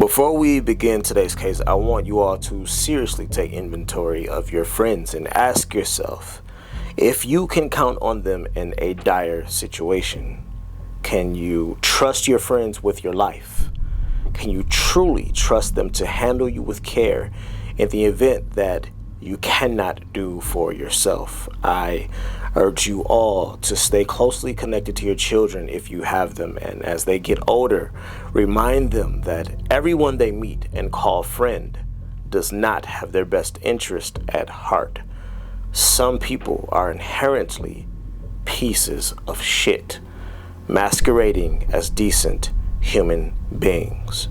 Before we begin today's case, I want you all to seriously take inventory of your friends and ask yourself if you can count on them in a dire situation. Can you trust your friends with your life? Can you truly trust them to handle you with care in the event that you cannot do for yourself? I urge you all to stay closely connected to your children if you have them, and as they get older, remind them that everyone they meet and call friend does not have their best interest at heart. Some people are inherently pieces of shit, masquerading as decent human beings.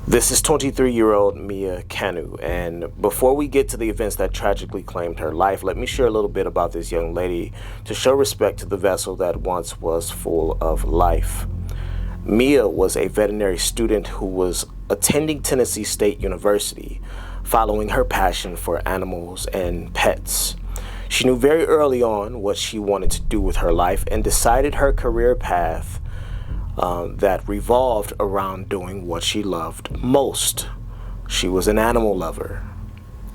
This is 23-year-old Mia Kanu, and before we get to the events that tragically claimed her life, let me share a little bit about this young lady to show respect to the vessel that once was full of life. Mia was a veterinary student who was attending Tennessee State University, following her passion for animals and pets. She knew very early on what she wanted to do with her life and decided her career path that revolved around doing what she loved most. She was an animal lover.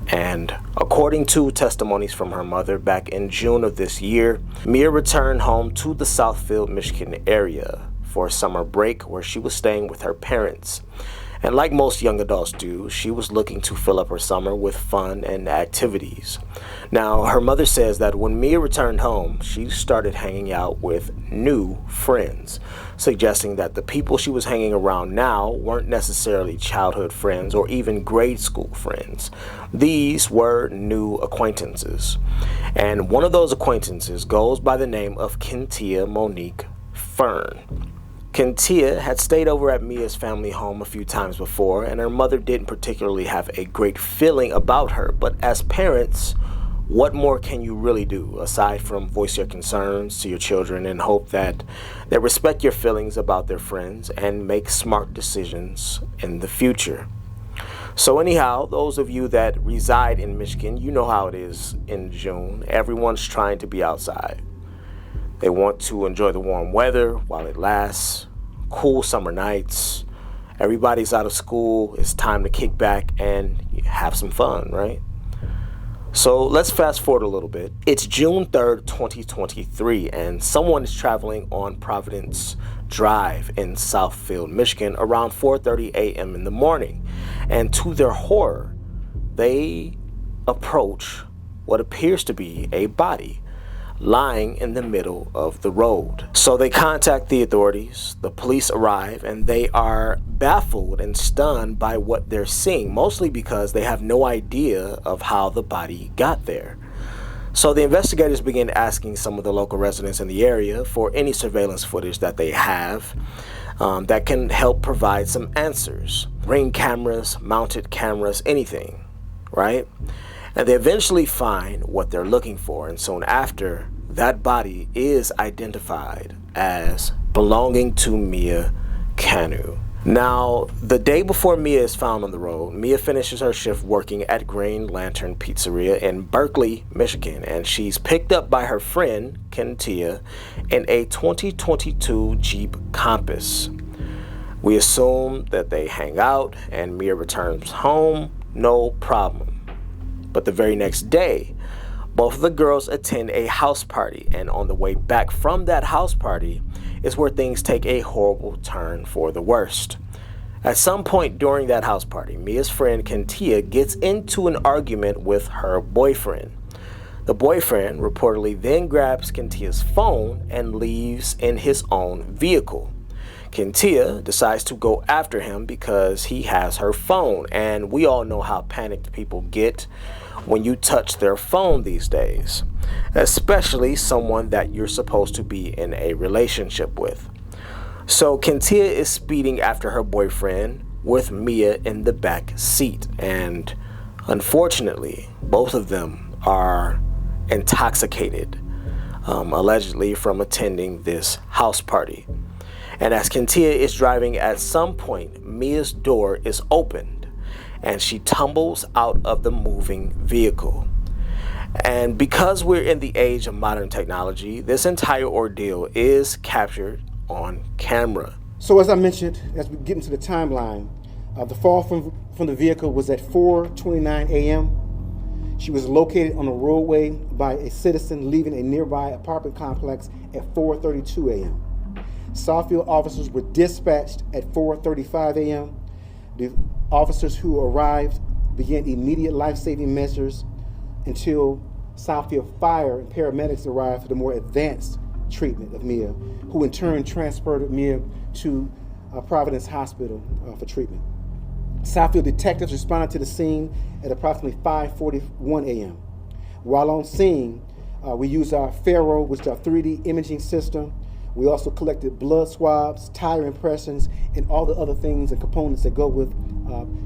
And according to testimonies from her mother, back in June of this year, Mia returned home to the Southfield, Michigan area for a summer break where she was staying with her parents. And like most young adults do, she was looking to fill up her summer with fun and activities. Now, her mother says that when Mia returned home, she started hanging out with new friends, suggesting that the people she was hanging around now weren't necessarily childhood friends or even grade school friends. These were new acquaintances. And one of those acquaintances goes by the name of Kentia Monique Fern. Kentia had stayed over at Mia's family home a few times before, and her mother didn't particularly have a great feeling about her. But as parents, what more can you really do aside from voice your concerns to your children and hope that they respect your feelings about their friends and make smart decisions in the future? So anyhow, those of you that reside in Michigan, you know how it is in June. Everyone's trying to be outside. They want to enjoy the warm weather while it lasts, cool summer nights. Everybody's out of school. It's time to kick back and have some fun, right? So let's fast forward a little bit. It's June 3rd, 2023, and someone is traveling on Providence Drive in Southfield, Michigan around 4:30 a.m. in the morning. And to their horror, they approach what appears to be a body lying in the middle of the road. So they contact the authorities, the police arrive, and they are baffled and stunned by what they're seeing, mostly because they have no idea of how the body got there. So the investigators begin asking some of the local residents in the area for any surveillance footage that they have that can help provide some answers. Ring cameras, mounted cameras, anything, right? And they eventually find what they're looking for, and soon after, that body is identified as belonging to Mia Kanu. Now, the day before Mia is found on the road, Mia finishes her shift working at Green Lantern Pizzeria in Berkeley, Michigan, and she's picked up by her friend, Kentia, in a 2022 Jeep Compass. We assume that they hang out and Mia returns home, no problem. But the very next day, both of the girls attend a house party, and on the way back from that house party is where things take a horrible turn for the worst. At some point during that house party, Mia's friend Kentia gets into an argument with her boyfriend. The boyfriend reportedly then grabs Kentia's phone and leaves in his own vehicle. Kentia decides to go after him because he has her phone, and we all know how panicked people get when you touch their phone these days, especially someone that you're supposed to be in a relationship with. So Kentia is speeding after her boyfriend with Mia in the back seat, and unfortunately, both of them are intoxicated, allegedly from attending this house party. And as Kentia is driving, at some point, Mia's door is opened and she tumbles out of the moving vehicle. And because we're in the age of modern technology, this entire ordeal is captured on camera. So as I mentioned, as we get into the timeline, The fall from the vehicle was at 4:29 a.m. She was located on a roadway by a citizen leaving a nearby apartment complex at 4:32 a.m. Southfield officers were dispatched at 4:35 a.m. The officers who arrived began immediate life-saving measures until Southfield Fire and paramedics arrived for the more advanced treatment of Mia, who in turn transported Mia to Providence Hospital for treatment. Southfield detectives responded to the scene at approximately 5:41 a.m. While on scene, we used our Faro, which is our 3D imaging system. We also collected blood swabs, tire impressions, and all the other things and components that go with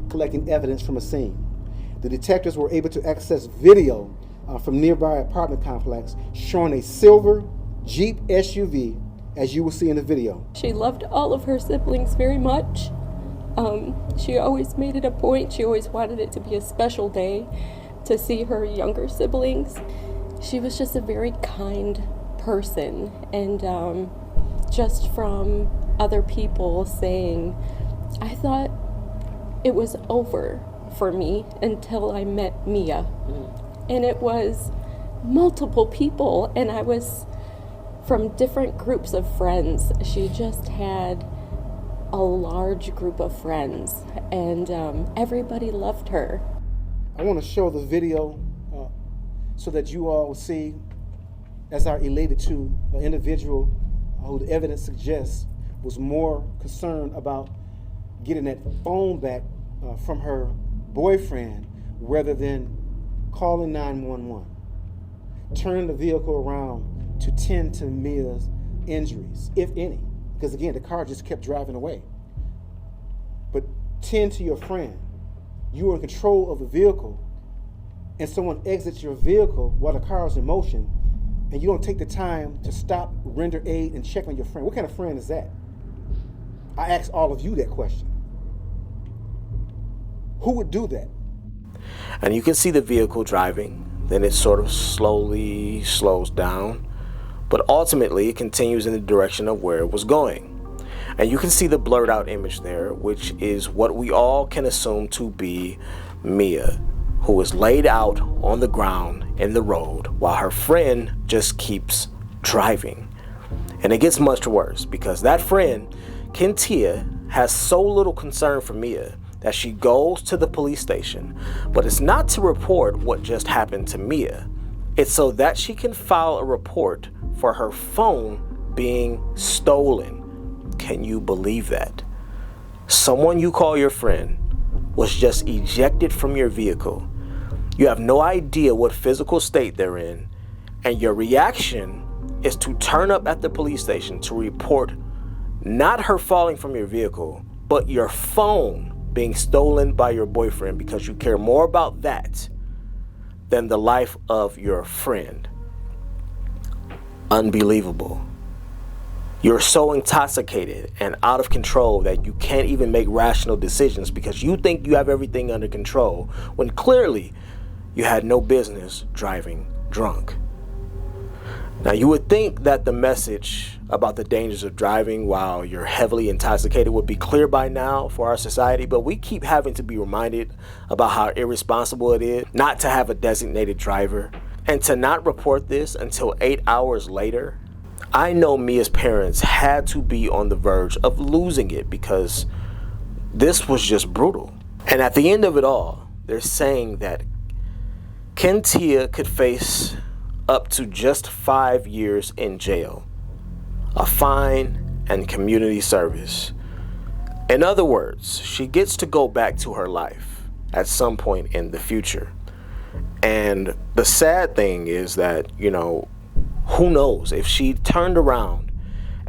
collecting evidence from a scene. The detectives were able to access video from nearby apartment complex showing a silver Jeep SUV, as you will see in the video. She loved all of her siblings very much. She always made it a point. She always wanted it to be a special day to see her younger siblings. She was just a very kind person, and just from other people saying, I thought it was over for me until I met Mia. And it was multiple people, and I was from different groups of friends. She just had a large group of friends, and everybody loved her. I want to show the video so that you all will see, as I related to an individual who the evidence suggests was more concerned about getting that phone back from her boyfriend rather than calling 911. Turn the vehicle around to tend to Mia's injuries, if any, because again, the car just kept driving away. But tend to your friend. You are in control of the vehicle, and someone exits your vehicle while the car is in motion, and you don't take the time to stop, render aid, and check on your friend. What kind of friend is that? I ask all of you that question. Who would do that? And you can see the vehicle driving, then it sort of slowly slows down, but ultimately it continues in the direction of where it was going. And you can see the blurred out image there, which is what we all can assume to be Mia, who is laid out on the ground in the road while her friend just keeps driving. And it gets much worse because that friend, Kentia, has so little concern for Mia that she goes to the police station, but it's not to report what just happened to Mia. It's so that she can file a report for her phone being stolen. Can you believe that? Someone you call your friend was just ejected from your vehicle. You have no idea what physical state they're in, and your reaction is to turn up at the police station to report not her falling from your vehicle, but your phone being stolen by your boyfriend because you care more about that than the life of your friend. Unbelievable. You're so intoxicated and out of control that you can't even make rational decisions because you think you have everything under control when clearly you had no business driving drunk. Now, you would think that the message about the dangers of driving while you're heavily intoxicated would be clear by now for our society, but we keep having to be reminded about how irresponsible it is not to have a designated driver and to not report this until 8 hours later. I know Mia's parents had to be on the verge of losing it because this was just brutal. And at the end of it all, they're saying that Kentia could face up to just 5 years in jail, a fine, and community service. In other words, she gets to go back to her life at some point in the future. And the sad thing is that, who knows, if she turned around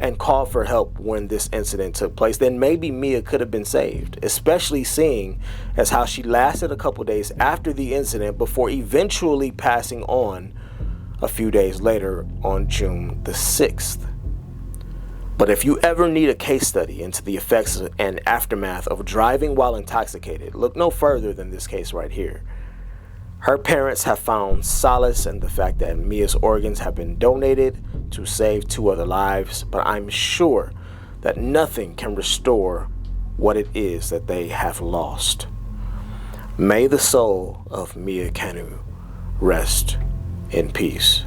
and called for help when this incident took place, then maybe Mia could have been saved, especially seeing as how she lasted a couple days after the incident before eventually passing on a few days later on June the 6th. But if you ever need a case study into the effects and aftermath of driving while intoxicated, look no further than this case right here. Her parents have found solace in the fact that Mia's organs have been donated to save 2 other lives, but I'm sure that nothing can restore what it is that they have lost. May the soul of Mia Kanu rest in peace.